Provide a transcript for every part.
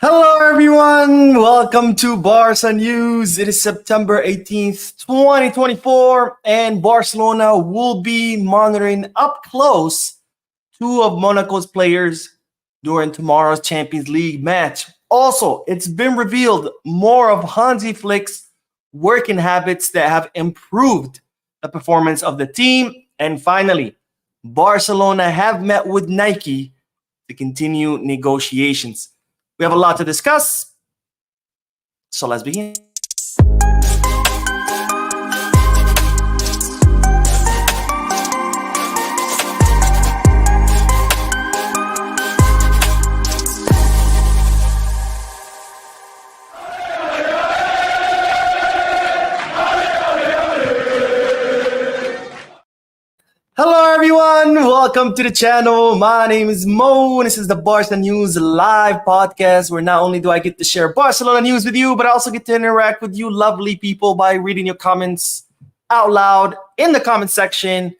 Hello, everyone. Welcome to Barca News. It is September 18th, 2024, and Barcelona will be monitoring up close two of Monaco's players during tomorrow's Champions League match. Also, it's been revealed more of Hansi Flick's working habits that have improved the performance of the team. And finally, Barcelona have met with Nike to continue negotiations. We have a lot to discuss, so let's begin. Hello, everyone. Welcome to the channel. My name is Mo, and this is the Barca News live podcast, where not only do I get to share Barcelona news with you, but I also get to interact with you lovely people by reading your comments out loud in the comment section,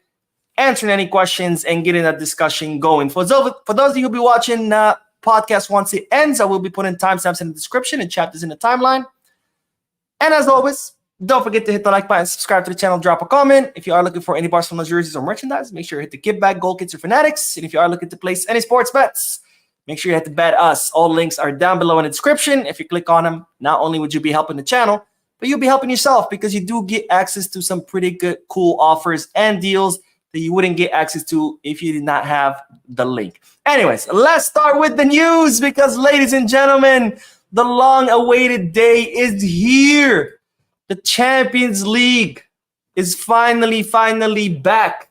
answering any questions, and getting that discussion going. For those of you who'll be watching the podcast once it ends, I will be putting timestamps in the description and chapters in the timeline. And as always, don't forget to hit the like button, subscribe to the channel, drop a comment. If you are looking for any Barcelona jerseys or merchandise, make sure you hit the Give Back Goal Kits or Fanatics. And if you are looking to place any sports bets, make sure you hit the Bet Us. All links are down below in the description. If you click on them, not only would you be helping the channel, but you'll be helping yourself because you do get access to some pretty good, cool offers and deals that you wouldn't get access to if you did not have the link. Anyways, let's start with the news because, ladies and gentlemen, the long-awaited day is here. The Champions League is finally back.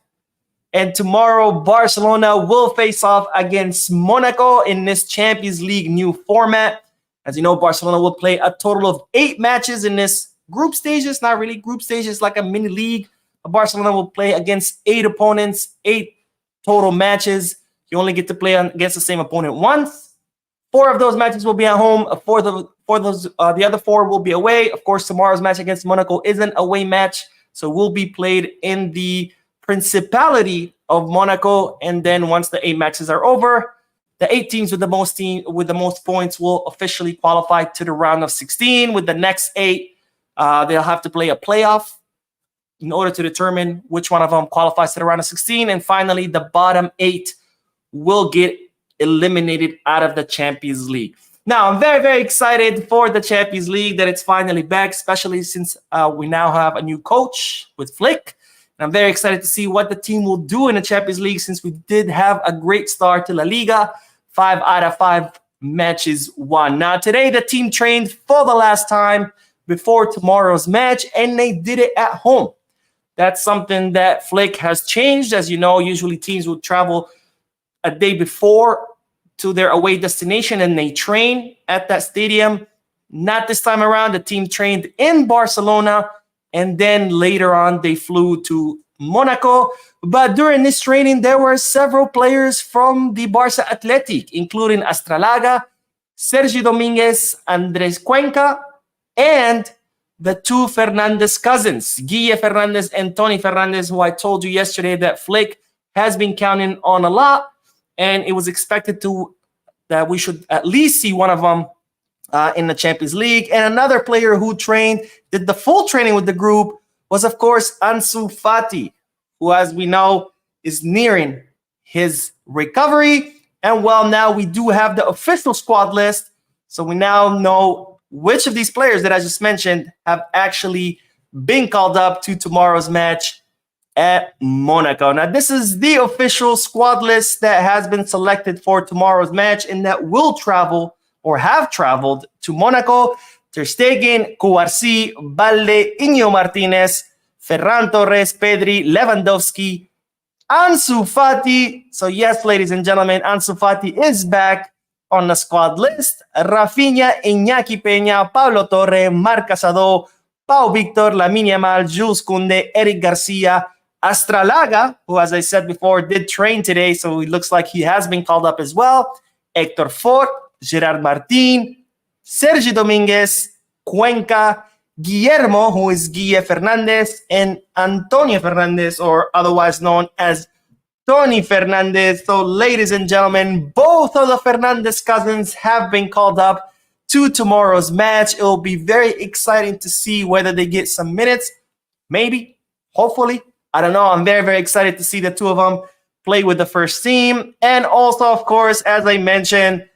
And tomorrow, Barcelona will face off against Monaco in this Champions League new format. As you know, Barcelona will play a total of 8 matches in this group stages. Not really group stages, like a mini league. Barcelona will play against 8 opponents, 8 total matches. You only get to play against the same opponent once. 4 of those matches will be at home. The other 4 will be away. Of course, tomorrow's match against Monaco is an away match, so will be played in the Principality of Monaco. And then once the 8 matches are over, the 8 teams with the most points will officially qualify to the round of 16. With the next 8, they'll have to play a playoff in order to determine which one of them qualifies to the round of 16. And finally, the bottom 8 will get eliminated out of the Champions League. Now, I'm very excited for the Champions League that it's finally back, especially since we now have a new coach with Flick. And I'm very excited to see what the team will do in the Champions League since we did have a great start to La Liga, 5 out of 5 matches won. Now, today the team trained for the last time before tomorrow's match, and they did it at home. That's something that Flick has changed. As you know, usually teams will travel a day before to their away destination and they train at that stadium. Not this time around. The team trained in Barcelona and then later on they flew to Monaco. But during this training, there were several players from the Barca Athletic, including Astralaga, Sergi Dominguez, Andres Cuenca, and the 2 Fernandez cousins, Guille Fernandez and Toni Fernandez, who I told you yesterday that Flick has been counting on a lot. And it was expected that we should at least see one of them in the Champions League. And another player who did the full training with the group was, of course, Ansu Fati, who, as we know, is nearing his recovery. And well, now we do have the official squad list. So we now know which of these players that I just mentioned have actually been called up to tomorrow's match at Monaco. Now, this is the official squad list that has been selected for tomorrow's match and that will travel or have traveled to Monaco. Ter Stegen, Cubarsí, Balde, Iñigo Martinez, Ferran Torres, Pedri, Lewandowski, Ansu Fati. So yes, ladies and gentlemen, Ansu Fati is back on the squad list. Rafinha, Iñaki Peña, Pablo Torre, Marc Casado, Pau Victor, Lamine Yamal, Jules Koundé, Eric Garcia, Astralaga, who, as I said before, did train today, so it looks like he has been called up as well. Héctor Fort, Gerard Martin, Sergi Dominguez, Cuenca, Guillermo, who is Guille Fernandez, and Antonio Fernandez, or otherwise known as Toni Fernandez. So, ladies and gentlemen, both of the Fernandez cousins have been called up to tomorrow's match. It will be very exciting to see whether they get some minutes. Maybe, hopefully. I don't know. I'm very, very excited to see the two of them play with the first team. And also, of course, as I mentioned,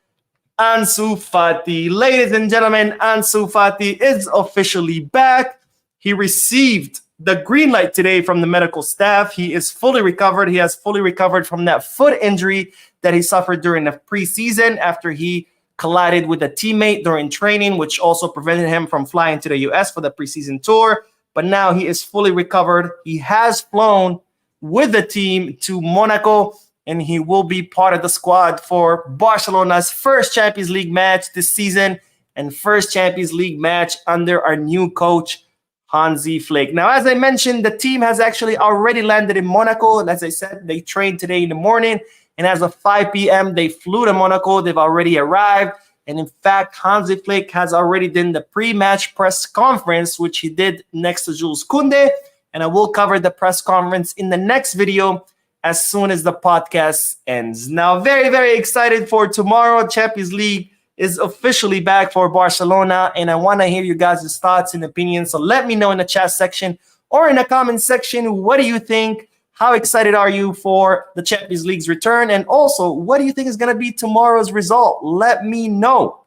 Ansu Fati. Ladies and gentlemen, Ansu Fati is officially back. He received the green light today from the medical staff. He is fully recovered. He has fully recovered from that foot injury that he suffered during the preseason after he collided with a teammate during training, which also prevented him from flying to the US for the preseason tour. But now he is fully recovered. He has flown with the team to Monaco, and he will be part of the squad for Barcelona's first Champions League match this season and first Champions League match under our new coach, Hansi Flick. Now, as I mentioned, the team has actually already landed in Monaco. And as I said, they trained today in the morning. And as of 5 p.m., they flew to Monaco. They've already arrived. And in fact, Hansi Flick has already done the pre-match press conference, which he did next to Jules Koundé. And I will cover the press conference in the next video as soon as the podcast ends. Now, very, very excited for tomorrow. Champions League is officially back for Barcelona, and I want to hear you guys' thoughts and opinions. So let me know in the chat section or in the comment section, what do you think? How excited are you for the Champions League's return? And also, what do you think is going to be tomorrow's result? Let me know.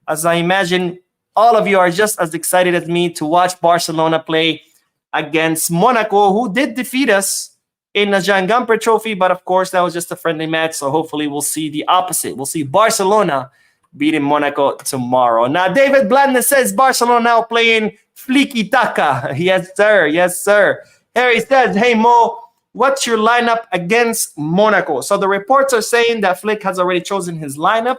As I imagine all of you are just as excited as me to watch Barcelona play against Monaco, who did defeat us in the Jean Gamper Trophy, but of course, that was just a friendly match, so hopefully we'll see the opposite. We'll see Barcelona beating Monaco tomorrow. Now, David Blandon says Barcelona now playing Flicky Taka. Yes, sir. Yes, sir. Harry says, hey, Mo, what's your lineup against Monaco? So the reports are saying that Flick has already chosen his lineup.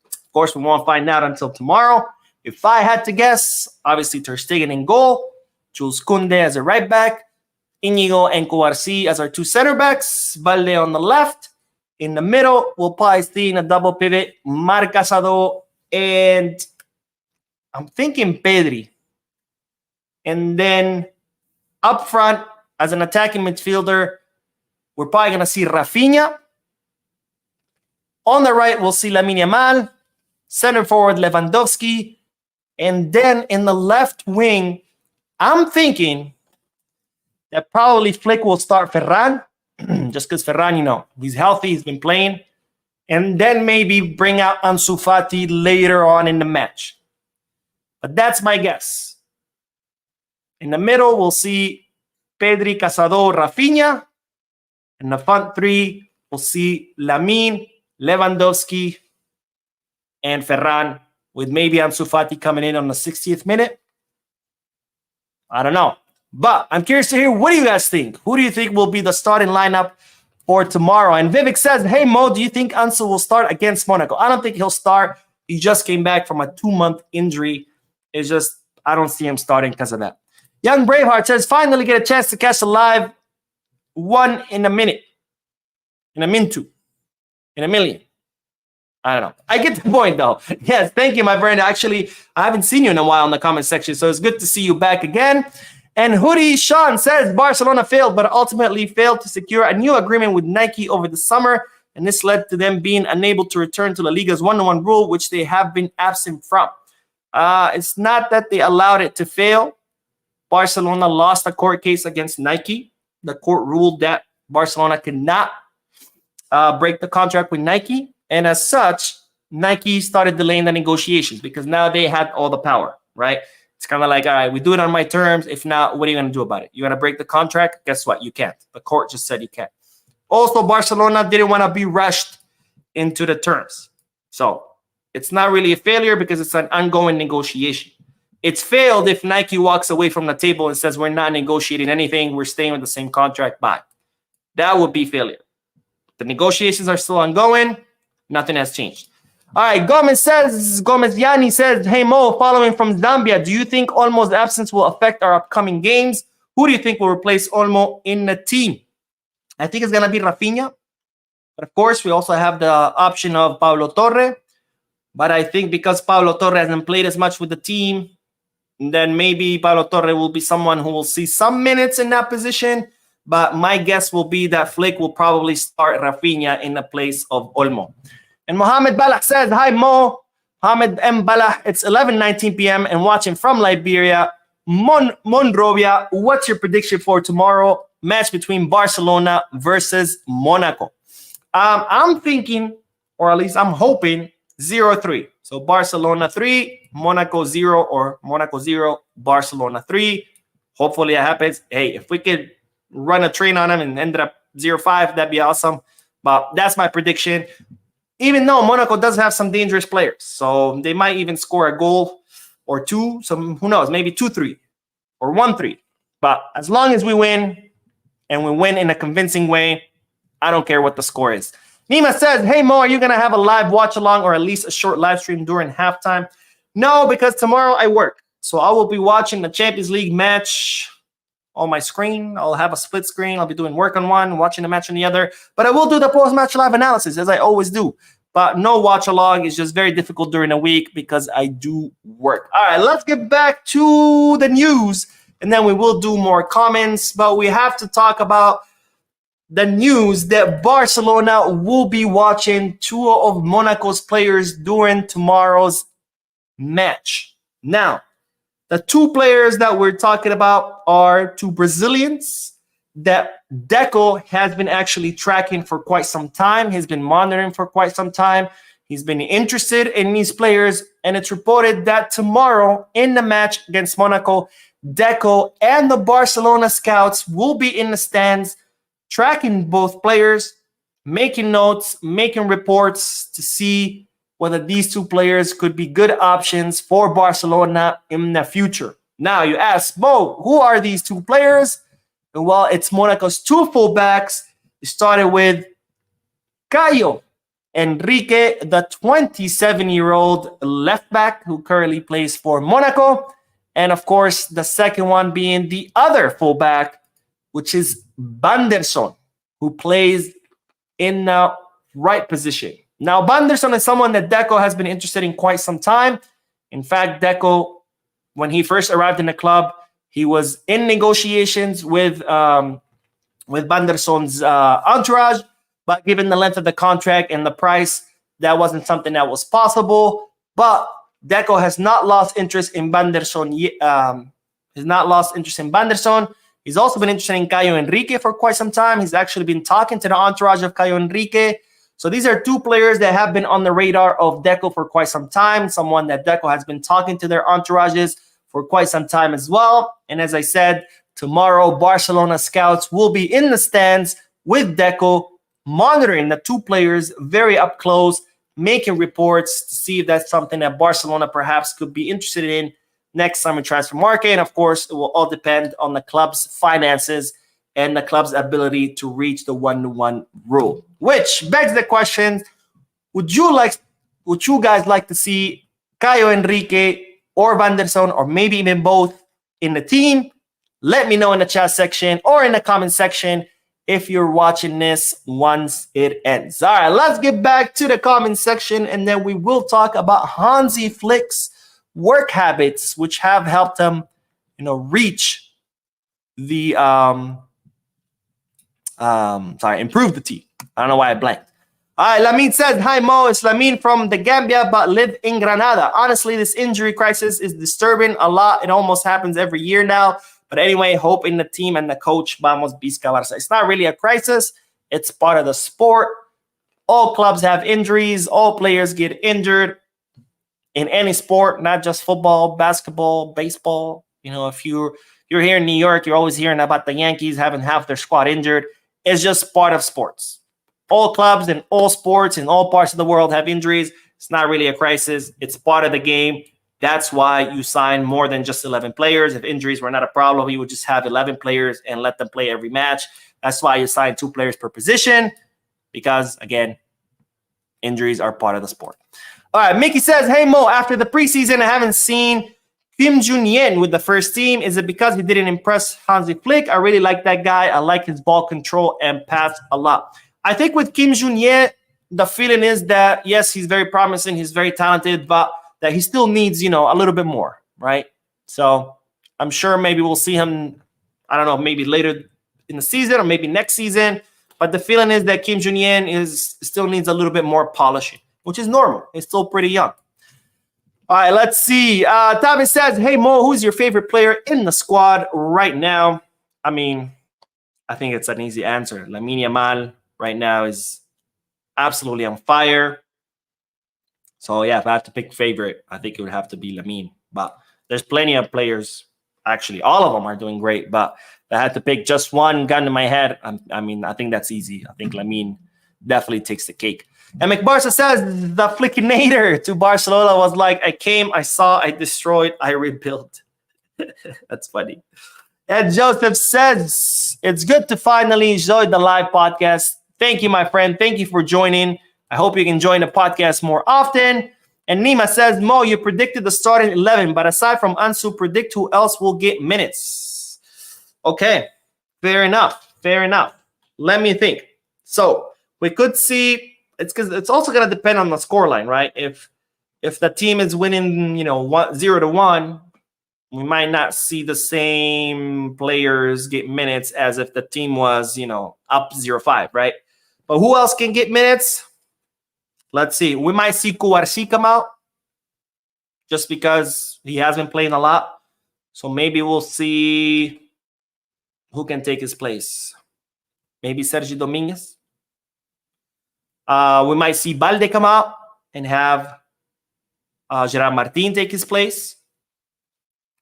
Of course, we won't find out until tomorrow. If I had to guess, obviously Ter Stegen in goal, Jules Koundé as a right back, Inigo and Kouarsi as our two center backs, Valde on the left. In the middle, we'll probably see in a double pivot, Marc Casado and I'm thinking Pedri. And then up front, as an attacking midfielder, we're probably going to see Rafinha. On the right, we'll see Lamine Yamal. Center forward, Lewandowski. And then in the left wing, I'm thinking that probably Flick will start Ferran, just because Ferran, you know, he's healthy, he's been playing. And then maybe bring out Ansu Fati later on in the match. But that's my guess. In the middle, we'll see Pedri, Casado, Rafinha. In the front three, we'll see Lamine, Lewandowski, and Ferran, with maybe Ansu Fati coming in on the 60th minute. I don't know. But I'm curious to hear, what do you guys think? Who do you think will be the starting lineup for tomorrow? And Vivek says, hey, Mo, do you think Ansu will start against Monaco? I don't think he'll start. He just came back from a 2-month injury. It's just, I don't see him starting because of that. Young Braveheart says, finally get a chance to catch a live one in a minute. In a minute. In a million. I don't know. I get the point, though. Yes, thank you, my friend. Actually, I haven't seen you in a while in the comment section, so it's good to see you back again. And Hoodie Sean says Barcelona failed, but ultimately failed to secure a new agreement with Nike over the summer, and this led to them being unable to return to La Liga's 1-1 rule, which they have been absent from. It's not that they allowed it to fail. Barcelona lost a court case against Nike. The court ruled that Barcelona could not break the contract with Nike, and as such, Nike started delaying the negotiations because now they had all the power, right? It's kind of like, all right, we do it on my terms. If not, what are you going to do about it? You're going to break the contract? Guess what? You can't. The court just said you can't. Also, Barcelona didn't want to be rushed into the terms. So it's not really a failure because it's an ongoing negotiation. It's failed if Nike walks away from the table and says, we're not negotiating anything. We're staying with the same contract. Bye. That would be failure. The negotiations are still ongoing. Nothing has changed. All right, Gomez Yanni says, hey, Mo, following from Zambia, do you think Olmo's absence will affect our upcoming games? Who do you think will replace Olmo in the team? I think it's going to be Rafinha. But, of course, we also have the option of Pablo Torre. But I think because Pablo Torre hasn't played as much with the team, then maybe Pablo Torre will be someone who will see some minutes in that position. But my guess will be that Flick will probably start Rafinha in the place of Olmo. And Mohamed Balak says, hi, Mo. Hamed Mbala, it's 11:19 p.m. and watching from Liberia. Monrovia, what's your prediction for tomorrow? Match between Barcelona versus Monaco. I'm thinking, or at least I'm hoping, 0-3. So Barcelona 3, Monaco 0, or Monaco 0, Barcelona 3. Hopefully it happens. Hey, if we could run a train on them and end up 0-5, that'd be awesome. But that's my prediction. Even though Monaco does have some dangerous players. So they might even score a goal or two. So who knows? Maybe 2-3 or 1-3. But as long as we win, and we win in a convincing way, I don't care what the score is. Nima says, hey, Mo, are you going to have a live watch along or at least a short live stream during halftime? No, because tomorrow I work. So I will be watching the Champions League match on my screen. I'll have a split screen. I'll be doing work on one, watching the match on the other. But I will do the post-match live analysis, as I always do. But no watch along is just very difficult during the week because I do work. All right, let's get back to the news, and then we will do more comments. But we have to talk about the news that Barcelona will be watching two of Monaco's players during tomorrow's match. Now, the two players that we're talking about are two Brazilians that Deco has been actually tracking for quite some time. He's been monitoring for quite some time. He's been interested in these players, and it's reported that tomorrow in the match against Monaco, Deco and the Barcelona scouts will be in the stands tracking both players, making notes, making reports to see whether these two players could be good options for Barcelona in the future. Now, you ask, Mo, who are these two players? Well, it's Monaco's two fullbacks. It started with Caio Enrique, the 27-year-old left back who currently plays for Monaco. And, of course, the second one being the other fullback, which is Banderson, who plays in the right position. Now, Banderson is someone that Deco has been interested in quite some time. In fact, Deco, when he first arrived in the club, he was in negotiations with Banderson's entourage, but given the length of the contract and the price, that wasn't something that was possible. But Deco has not lost interest in Banderson. He's also been interested in Caio Enrique for quite some time. He's actually been talking to the entourage of Caio Enrique. So these are two players that have been on the radar of Deco for quite some time, someone that Deco has been talking to their entourages for quite some time as well. And as I said, tomorrow, Barcelona scouts will be in the stands with Deco, monitoring the two players very up close, making reports to see if that's something that Barcelona perhaps could be interested in next summer transfer market. And of course, it will all depend on the club's finances and the club's ability to reach the 1-to-1 rule. Which begs the question, would you guys like to see Caio Enrique or Banderson, or maybe even both, in the team? Let me know in the chat section or in the comment section if you're watching this once it ends. All right, let's get back to the comment section, and then we will talk about Hansi Flick's work habits, which have helped him, reach the improve the team. I don't know why I blanked. All right, Lamin says, hi, Mo. It's Lamin from the Gambia, but live in Granada. Honestly, this injury crisis is disturbing a lot. It almost happens every year now. But anyway, hope in the team and the coach. Vamos, Vizca Barça. It's not really a crisis. It's part of the sport. All clubs have injuries. All players get injured in any sport, not just football, basketball, baseball. If you're here in New York, you're always hearing about the Yankees having half their squad injured. It's just part of sports. All clubs and all sports in all parts of the world have injuries. It's not really a crisis. It's part of the game. That's why you sign more than just 11 players. If injuries were not a problem, you would just have 11 players and let them play every match. That's why you sign 2 players per position, because, again, injuries are part of the sport. All right, Mickey says, hey, Mo, after the preseason, I haven't seen Kim Jun-yen with the first team. Is it because he didn't impress Hansi Flick? I really like that guy. I like his ball control and pass a lot. I think with Kim Jun-yen, the feeling is that, yes, he's very promising, he's very talented, but that he still needs, a little bit more, right? So I'm sure maybe we'll see him, I don't know, maybe later in the season or maybe next season. But the feeling is that Kim Jun-yen still needs a little bit more polishing, which is normal. He's still pretty young. All right, let's see. Tavis says, hey, Mo, who's your favorite player in the squad right now? I mean, I think it's an easy answer. Lamine Yamal right now is absolutely on fire. So, yeah, if I have to pick favorite, I think it would have to be Lamine. But there's plenty of players. Actually, all of them are doing great. But if I had to pick just one gun to my head, I think that's easy. I think Lamine definitely takes the cake. And McBarca says the Flickinator to Barcelona was like, I came, I saw, I destroyed, I rebuilt. That's funny. And Joseph says, it's good to finally enjoy the live podcast. Thank you, my friend. Thank you for joining. I hope you can join the podcast more often. And Nima says, Mo, you predicted the starting 11, but aside from Ansu, predict who else will get minutes. Okay, fair enough. Fair enough. Let me think. So we could see, it's also going to depend on the scoreline, right? If the team is winning, 0-1, we might not see the same players get minutes as if the team was, up 0-5, right? But who else can get minutes? Let's see. We might see Kouarsi come out just because he has been playing a lot. So maybe we'll see who can take his place. Maybe Sergio Dominguez. We might see Balde come out and have Gerard Martin take his place.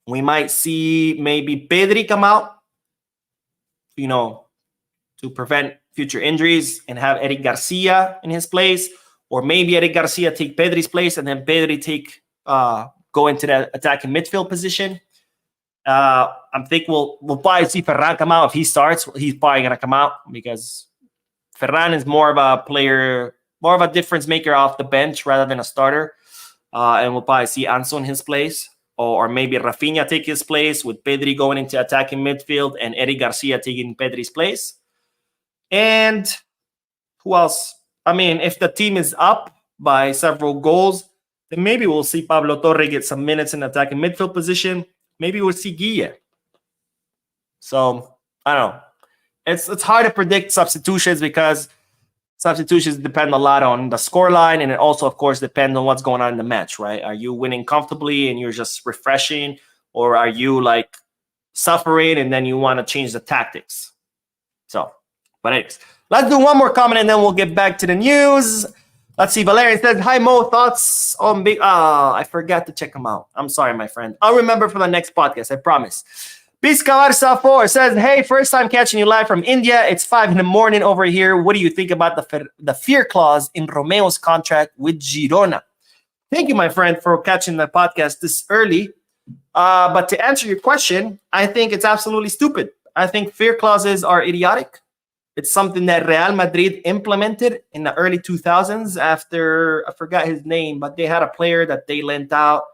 We might see maybe Pedri come out, to prevent future injuries and have Eric Garcia in his place. Or maybe Eric Garcia take Pedri's place and then Pedri go into the attacking midfield position. I think we'll probably see Ferran come out. If he starts, he's probably going to come out because Ferran is more of a player, more of a difference maker off the bench rather than a starter. And we'll probably see Ansu in his place. Or maybe Rafinha take his place with Pedri going into attacking midfield and Eric Garcia taking Pedri's place. And who else? I mean, if the team is up by several goals, then maybe we'll see Pablo Torre get some minutes in attacking midfield position. Maybe we'll see Guille. So, I don't know. It's hard to predict substitutions because substitutions depend a lot on the scoreline, and it also, of course, depends on what's going on in the match, right? Are you winning comfortably and you're just refreshing, or are you like suffering and then you want to change the tactics? So, but anyways, let's do one more comment and then we'll get back to the news. Let's see. Valerian says, hi, Mo. Thoughts on big... I forgot to check them out. I'm sorry, my friend. I'll remember for the next podcast. I promise. Piscavarsa 4 says, hey, first time catching you live from India. It's 5 in the morning over here. What do you think about the fear clause in Romeo's contract with Girona? Thank you, my friend, for catching the podcast this early. But to answer your question, I think it's absolutely stupid. I think fear clauses are idiotic. It's something that Real Madrid implemented in the early 2000s after, I forgot his name, but they had a player that they lent out.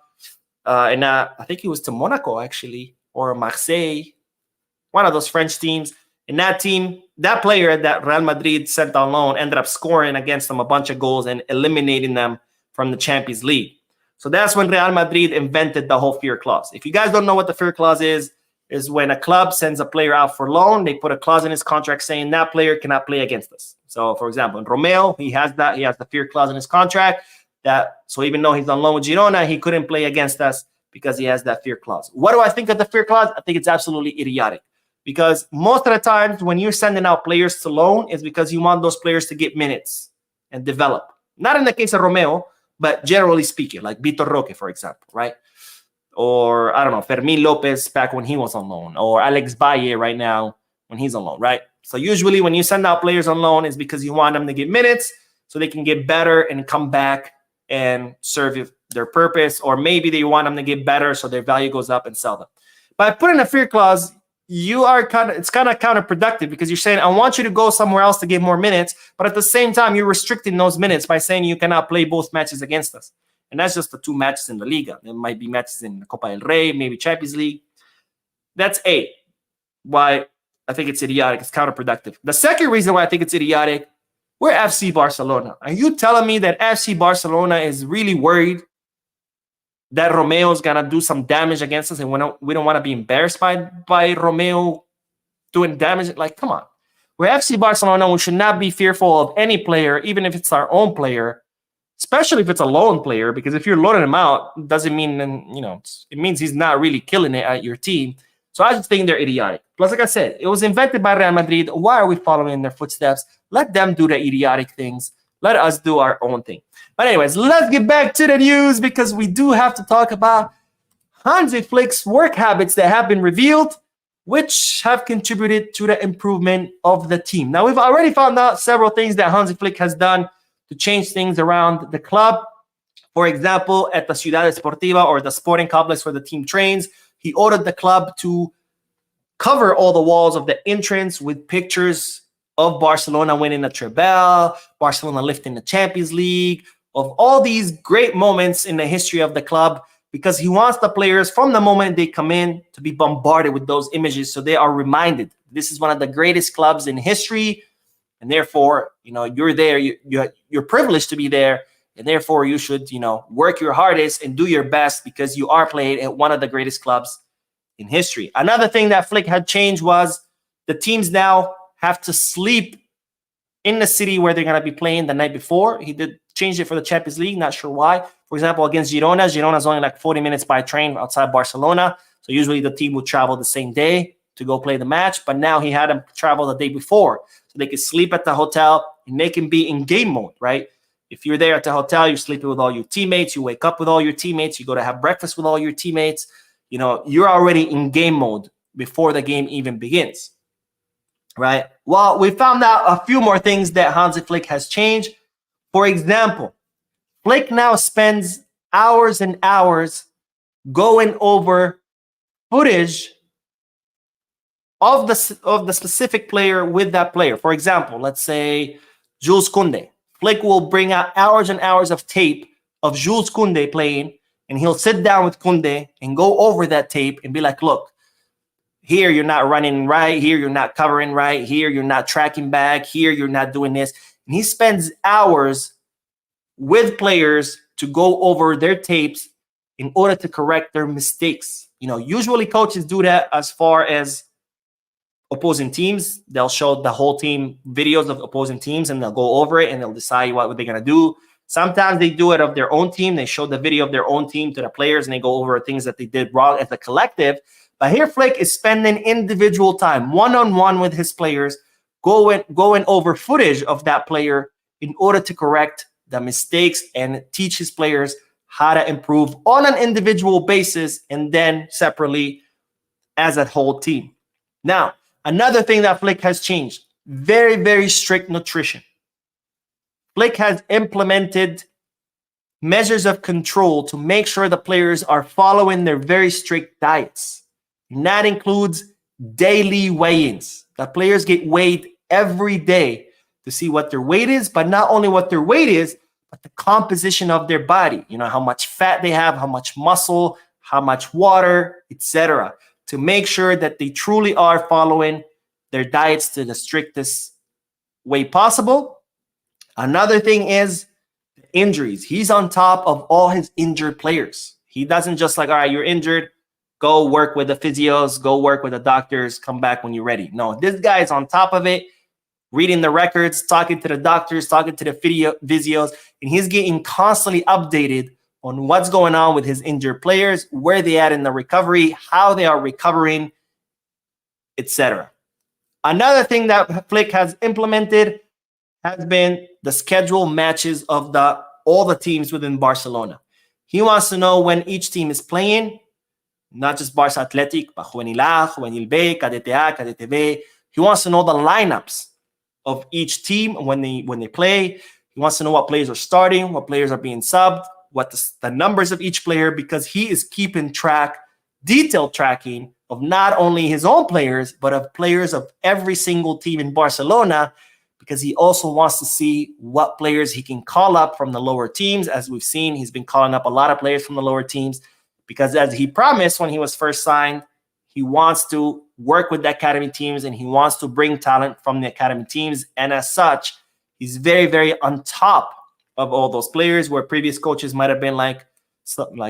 And I think he was to Monaco, actually, or Marseille, one of those French teams. And that team, that player that Real Madrid sent on loan ended up scoring against them a bunch of goals and eliminating them from the Champions League. So that's when Real Madrid invented the whole fear clause. If you guys don't know what the fear clause is when a club sends a player out for loan, they put a clause in his contract saying that player cannot play against us. So, for example, in Romeo, he has that. He has the fear clause in his contract. So even though he's on loan with Girona, he couldn't play against us because he has that fear clause. What do I think of the fear clause? I think it's absolutely idiotic because most of the times when you're sending out players to loan is because you want those players to get minutes and develop. Not in the case of Romeo, but generally speaking, like Vitor Roque, for example, right? Or, I don't know, Fermín Lopez back when he was on loan, or Alex Valle right now when he's on loan, right? So usually when you send out players on loan, it's because you want them to get minutes so they can get better and come back and serve their purpose, or maybe they want them to get better so their value goes up and sell them. By putting a fear clause, it's kind of counterproductive because you're saying, I want you to go somewhere else to get more minutes, but at the same time, you're restricting those minutes by saying you cannot play both matches against us. And that's just the 2 matches in the Liga. There might be matches in the Copa del Rey, maybe Champions League. That's why I think it's idiotic. It's counterproductive. The second reason why I think it's idiotic, we're FC Barcelona. Are you telling me that FC Barcelona is really worried that Romeo is going to do some damage against us and we don't want to be embarrassed by Romeo doing damage? Like, come on. We're FC Barcelona. We should not be fearful of any player, even if it's our own player, especially if it's a loan player, because if you're loaning him out, it doesn't mean, it means he's not really killing it at your team. So I just think they're idiotic. Plus, like I said, it was invented by Real Madrid. Why are we following in their footsteps? Let them do the idiotic things. Let us do our own thing. But anyways, let's get back to the news, because we do have to talk about Hansi Flick's work habits that have been revealed, which have contributed to the improvement of the team. Now, we've already found out several things that Hansi Flick has done to change things around the club. For example, at the Ciudad Esportiva, or the sporting complex where the team trains, he ordered the club to cover all the walls of the entrance with pictures of Barcelona winning the treble, Barcelona lifting the Champions League, of all these great moments in the history of the club, because he wants the players from the moment they come in to be bombarded with those images, so they are reminded this is one of the greatest clubs in history, and therefore, you're there, you're privileged to be there, and therefore you should, work your hardest and do your best, because you are playing at one of the greatest clubs in history. Another thing that Flick had changed was the teams now have to sleep in the city where they're going to be playing the night before. He did change it for the Champions League, not sure why. For example, against Girona's only like 40 minutes by train outside Barcelona, so usually the team would travel the same day to go play the match, but now he had them travel the day before, so they could sleep at the hotel and they can be in game mode, right? If you're there at the hotel, you're sleeping with all your teammates, you wake up with all your teammates, you go to have breakfast with all your teammates, you're already in game mode before the game even begins, right? Well, we found out a few more things that Hansi Flick has changed. For example, Flick now spends hours and hours going over footage of the specific player with that player. For example, let's say Jules Koundé. Flick will bring out hours and hours of tape of Jules Koundé playing, and he'll sit down with Koundé and go over that tape and be like, look, here you're not running right, here you're not covering right, here you're not tracking back, here you're not doing this. And he spends hours with players to go over their tapes in order to correct their mistakes. Usually coaches do that as far as opposing teams. They'll show the whole team videos of opposing teams and they'll go over it and they'll decide what they're going to do. Sometimes they do it of their own team. They show the video of their own team to the players and they go over things that they did wrong as a collective. But here Flick is spending individual time, one-on-one with his players, going over footage of that player in order to correct the mistakes and teach his players how to improve on an individual basis and then separately as a whole team. Now, another thing that Flick has changed, very, very strict nutrition. Flick has implemented measures of control to make sure the players are following their very strict diets. And that includes daily weigh-ins. The players get weighed every day to see what their weight is, but not only what their weight is, but the composition of their body. How much fat they have, how much muscle, how much water, etc., to make sure that they truly are following their diets to the strictest way possible. Another thing is injuries. He's on top of all his injured players. He doesn't just like, all right, you're injured, go work with the physios, go work with the doctors, come back when you're ready. No, this guy is on top of it, reading the records, talking to the doctors, talking to the physios, and he's getting constantly updated on what's going on with his injured players, where they at in the recovery, how they are recovering, etc. Another thing that Flick has implemented has been the schedule matches of all the teams within Barcelona. He wants to know when each team is playing, not just Barca Athletic, but Juvenil A, Juvenil B, Cadete A, Cadete B. He wants to know the lineups of each team when they play. He wants to know what players are starting, what players are being subbed, what the numbers of each player, because he is keeping track, detailed tracking of not only his own players, but of players of every single team in Barcelona, because he also wants to see what players he can call up from the lower teams. As we've seen, he's been calling up a lot of players from the lower teams, because as he promised when he was first signed, he wants to work with the academy teams and he wants to bring talent from the academy teams. And as such, he's very, very on top of all those players, where previous coaches might have been like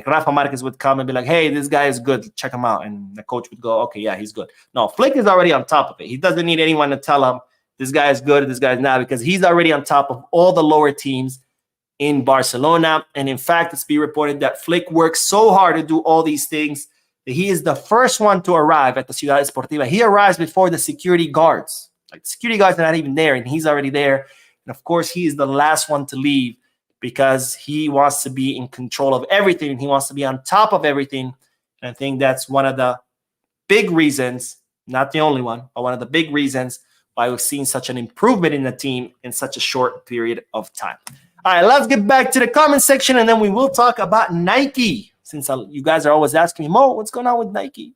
Rafa Marquez would come and be like, hey, this guy is good, check him out. And the coach would go, okay, yeah, he's good. No, Flick is already on top of it. He doesn't need anyone to tell him this guy is good, this guy is not, because he's already on top of all the lower teams. in Barcelona. And in fact, it's been reported that Flick works so hard to do all these things that he is the first one to arrive at the Ciudad Esportiva. He arrives before the security guards. Like, the security guards are not even there, and he's already there. And of course, he is the last one to leave because he wants to be in control of everything, and he wants to be on top of everything. And I think that's one of the big reasons, not the only one, but one of the big reasons why we've seen such an improvement in the team in such a short period of time. All right, let's get back to the comment section, and then we will talk about Nike. Since you guys are always asking me, Mo, what's going on with Nike?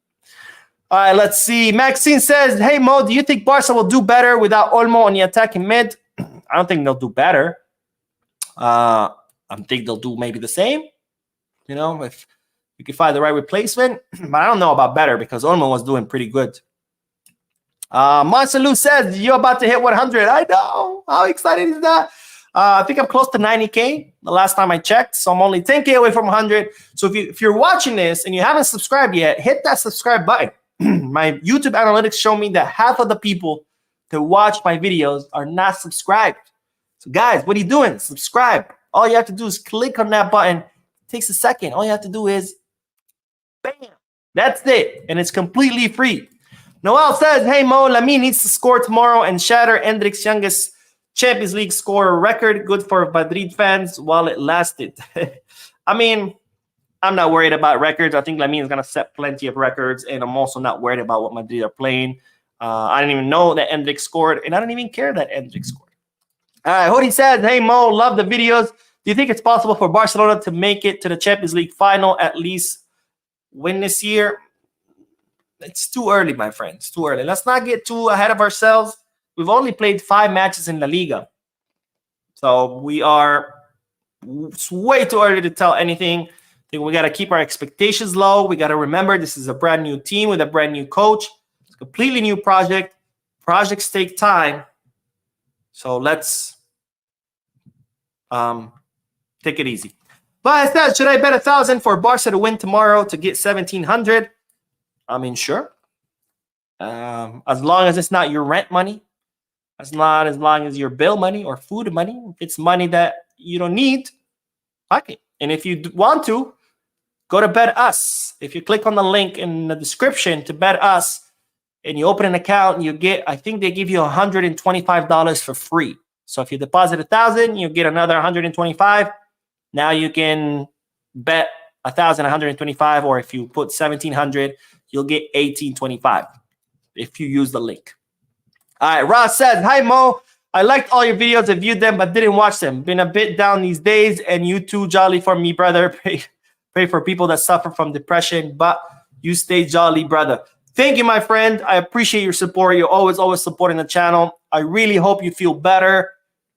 All right, let's see. Maxine says, hey, Mo, do you think Barca will do better without Olmo on the attacking mid? I don't think they'll do better. I think they'll do maybe the same. You know, if you can find the right replacement. But I don't know about better because Olmo was doing pretty good. Marcelo says, you're about to hit 100. I know. How excited is that? I think I'm close to 90K the last time I checked. So I'm only 10K away from 100. So if you're watching this and you haven't subscribed yet, hit that subscribe button. My YouTube analytics show me that half of the people that watch my videos are not subscribed. So guys, what are you doing? Subscribe. All you have to do is click on that button. It takes a second. All you have to do is bam. That's it. And it's completely free. Noel says, hey, Mo, Lamine needs to score tomorrow and shatter Endrick's youngest Champions League scorer record. Good for Madrid fans while it lasted. I mean, I'm not worried about records. I think Lamine is going to set plenty of records, and I'm also not worried about what Madrid are playing. I didn't even know that Endrick scored, and I don't even care that Endrick scored. All right, Hody says, hey, Mo, love the videos. Do you think it's possible for Barcelona to make it to the Champions League final, at least win this year? It's too early, my friend. It's too early. Let's not get too ahead of ourselves. We've only played 5 matches in La Liga. So we are way too early to tell anything. I think we got to keep our expectations low. We got to remember this is a brand new team with a brand new coach. It's a completely new project. Projects take time. So let's take it easy. But I said, should I bet 1,000 for Barca to win tomorrow to get 1,700? I mean, sure. As long as it's not your rent money, as long as your bill money or food money, if it's money that you don't need, okay. And if you want to, go to Bet Us. If you click on the link in the description to Bet Us and you open an account, you get, I think they give you $125 for free. So if you deposit 1,000, you get another 125. Now you can bet 1,125, or if you put 1,700, you'll get 1,825 if you use the link. All right, Ross says, hi, Mo. I liked all your videos. I viewed them, but didn't watch them. Been a bit down these days, and you too, jolly for me, brother. Pray for people that suffer from depression, but you stay jolly, brother. Thank you, my friend. I appreciate your support. You're always supporting the channel. I really hope you feel better.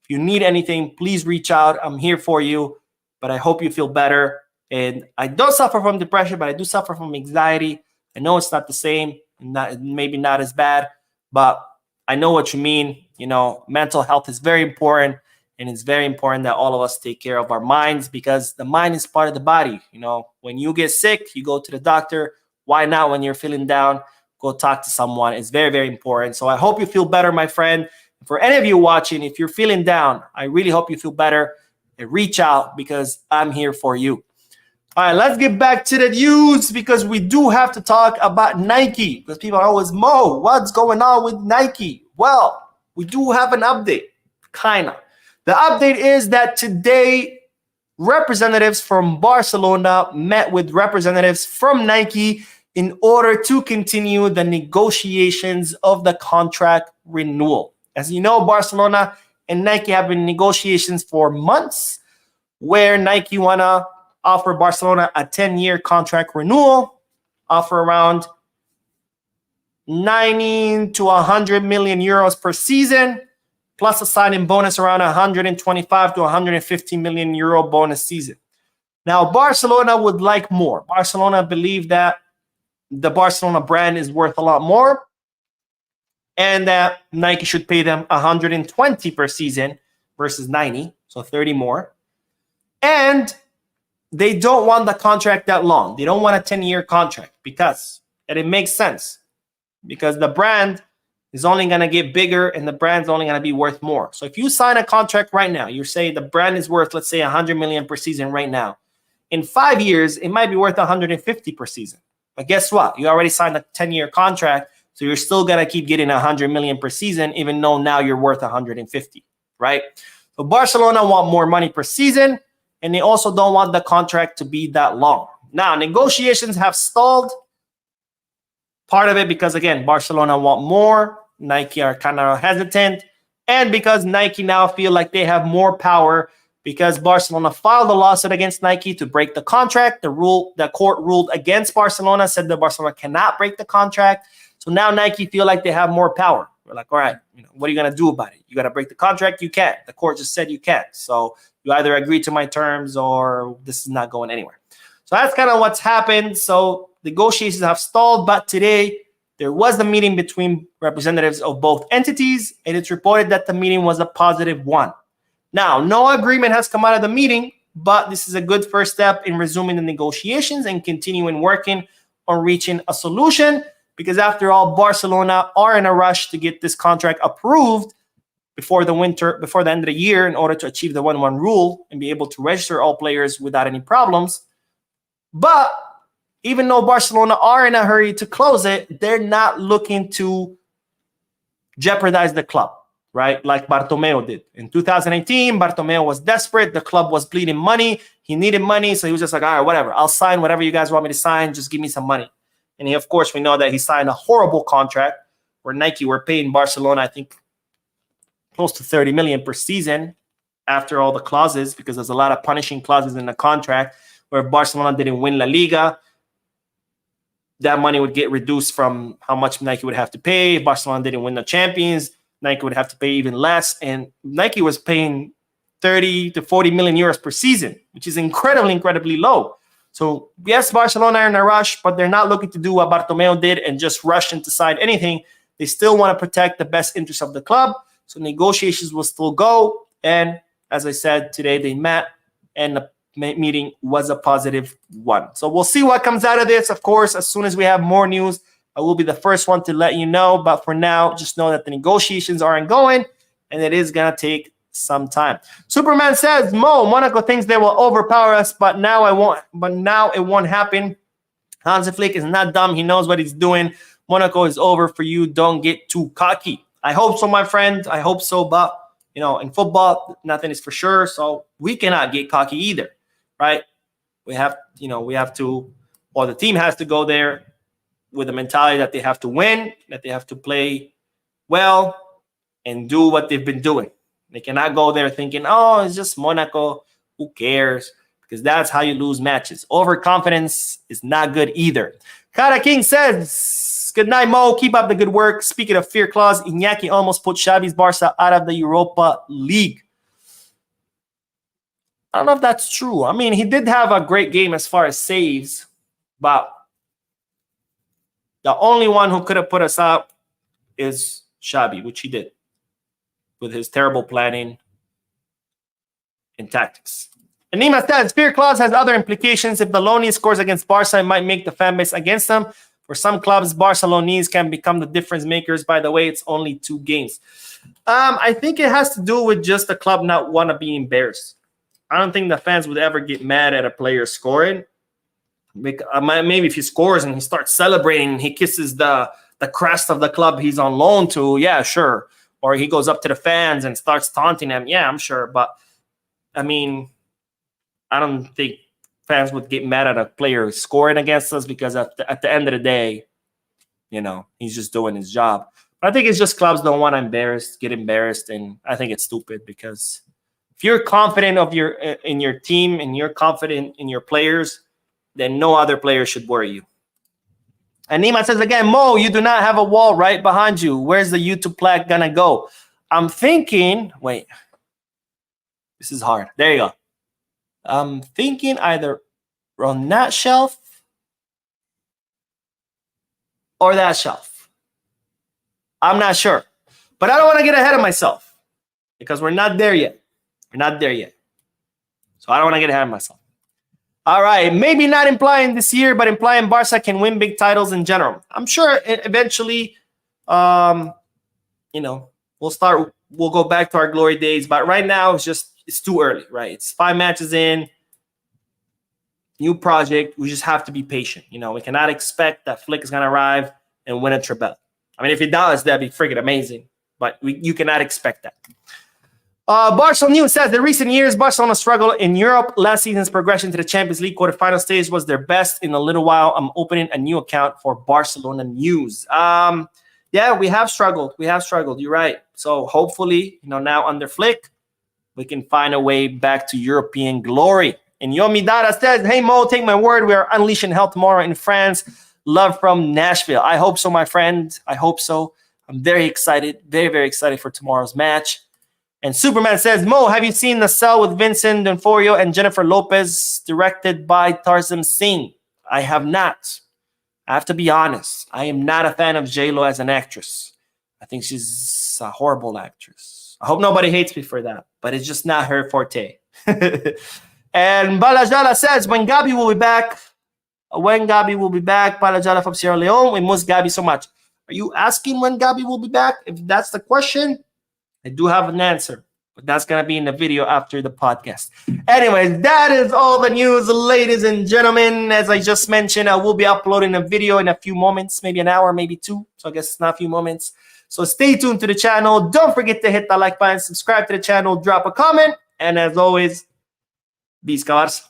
If you need anything, please reach out. I'm here for you, but I hope you feel better. And I don't suffer from depression, but I do suffer from anxiety. I know it's not the same, maybe not as bad, but I know what you mean. You know, mental health is very important, and it's very important that all of us take care of our minds, because the mind is part of the body. You know, when you get sick, you go to the doctor. Why not when you're feeling down? Go talk to someone. It's very, very important. So I hope you feel better, my friend. For any of you watching, if you're feeling down, I really hope you feel better, and reach out because I'm here for you. All right, let's get back to the news, because we do have to talk about Nike, because people are always, Mo, what's going on with Nike? Well, we do have an update, kind of. The update is that today, representatives from Barcelona met with representatives from Nike in order to continue the negotiations of the contract renewal. As you know, Barcelona and Nike have been in negotiations for months, where Nike want to offer Barcelona a 10-year contract renewal, offer around 90 to 100 million euros per season, plus a signing bonus around 125 to 150 million euro bonus season. Now, Barcelona would like more. Barcelona believe that the Barcelona brand is worth a lot more, and that Nike should pay them 120 per season versus 90, so 30 more. And they don't want the contract that long. They don't want a 10-year contract, because, and it makes sense, because the brand is only going to get bigger and the brand's only going to be worth more. So if you sign a contract right now, you say the brand is worth, let's say, 100 million per season right now. In 5 years, it might be worth 150 per season. But guess what? You already signed a 10-year contract, so you're still going to keep getting 100 million per season, even though now you're worth 150, right? So Barcelona want more money per season, and they also don't want the contract to be that long. Now, negotiations have stalled. Part of it because, again, Barcelona want more. Nike are kind of hesitant. And because Nike now feel like they have more power because Barcelona filed a lawsuit against Nike to break the contract. The court ruled against Barcelona, said that Barcelona cannot break the contract. So now Nike feel like they have more power. We're like, all right, what are you going to do about it? You got to break the contract? You can't. The court just said you can't. So you either agree to my terms or this is not going anywhere. So that's kind of what's happened. So negotiations have stalled, but today there was a meeting between representatives of both entities, and it's reported that the meeting was a positive one. Now, no agreement has come out of the meeting, but this is a good first step in resuming the negotiations and continuing working on reaching a solution, because after all, Barcelona are in a rush to get this contract approved before the end of the year in order to achieve the 1-1 rule and be able to register all players without any problems. But even though Barcelona are in a hurry to close it, they're not looking to jeopardize the club, right? Like Bartomeu did. In 2018, Bartomeu was desperate. The club was bleeding money. He needed money, so he was just like, all right, whatever. I'll sign whatever you guys want me to sign. Just give me some money. And of course, we know that he signed a horrible contract where Nike were paying Barcelona, I think, close to 30 million per season after all the clauses, because there's a lot of punishing clauses in the contract where Barcelona didn't win La Liga. That money would get reduced from how much Nike would have to pay. If Barcelona didn't win the Champions, Nike would have to pay even less. And Nike was paying 30 to 40 million euros per season, which is incredibly low. So yes, Barcelona are in a rush, but they're not looking to do what Bartomeu did and just rush in to sign anything. They still want to protect the best interests of the club. So negotiations will still go. And as I said, today they met and the meeting was a positive one. So we'll see what comes out of this. Of course, as soon as we have more news, I will be the first one to let you know. But for now, just know that the negotiations are ongoing and it is going to take some time. Superman says, Monaco thinks they will overpower us, but now it won't happen. Hansi Flick is not dumb. He knows what he's doing. Monaco is over for you. Don't get too cocky. I hope so, my friend. I hope so. But, in football, nothing is for sure. So we cannot get cocky either, right? We have to, or the team has to go there with the mentality that they have to win, that they have to play well and do what they've been doing. They cannot go there thinking, oh, it's just Monaco. Who cares? Because that's how you lose matches. Overconfidence is not good either. Kara King says, good night, Mo. Keep up the good work. Speaking of fear clause, Iñaki almost put Xavi's Barca out of the Europa League. I don't know if that's true. I mean, he did have a great game as far as saves, but the only one who could have put us out is Xavi, which he did with his terrible planning and tactics. And Nima says, fear clause has other implications. If the Loni scores against Barca, it might make the fan base against them. For some clubs, Barcelonese can become the difference makers. By the way, it's only 2 games. I think it has to do with just the club not want to be embarrassed. I don't think the fans would ever get mad at a player scoring. Maybe if he scores and he starts celebrating, he kisses the crest of the club he's on loan to, yeah, sure. Or he goes up to the fans and starts taunting them, yeah, I'm sure. But, I mean, I don't think fans would get mad at a player scoring against us because at the end of the day, he's just doing his job. But I think it's just clubs don't want to get embarrassed, and I think it's stupid because if you're confident in your team and you're confident in your players, then no other player should worry you. And Nima says again, Mo, you do not have a wall right behind you. Where's the YouTube plaque gonna go? I'm thinking, wait, this is hard. There you go. I'm thinking either on that shelf or that shelf. I'm not sure. But I don't want to get ahead of myself because we're not there yet. We're not there yet. So I don't want to get ahead of myself. All right, maybe not implying this year, but implying Barca can win big titles in general. I'm sure eventually we'll go back to our glory days. But right now, it's too early, right? It's 5 matches in, new project. We just have to be patient. We cannot expect that Flick is going to arrive and win a treble. I mean, if he does, that'd be freaking amazing. But you cannot expect that. Barcelona News says, in recent years, Barcelona struggled in Europe. Last season's progression to the Champions League quarterfinal stage was their best in a little while. I'm opening a new account for Barcelona News. Yeah, we have struggled. You're right. So hopefully, now under Flick, we can find a way back to European glory. And Yomidara says, hey, Mo, take my word. We are unleashing hell tomorrow in France. Love from Nashville. I hope so, my friend. I hope so. I'm very excited. Very, very excited for tomorrow's match. And Superman says, Mo, have you seen The Cell with Vincent D'Onofrio and Jennifer Lopez, directed by Tarzan Singh? I have not. I have to be honest. I am not a fan of J-Lo as an actress. I think she's a horrible actress. I hope nobody hates me for that, but it's just not her forte. And Balajala says, when Gabi will be back, Balajala from Sierra Leone, we miss Gabi so much. Are you asking when Gabi will be back? If that's the question, I do have an answer, but that's going to be in the video after the podcast. Anyways, that is all the news, ladies and gentlemen. As I just mentioned, I will be uploading a video in a few moments, maybe an hour, maybe 2. So I guess it's not a few moments. So stay tuned to the channel. Don't forget to hit the like button, subscribe to the channel, drop a comment. And as always, Visca Barça.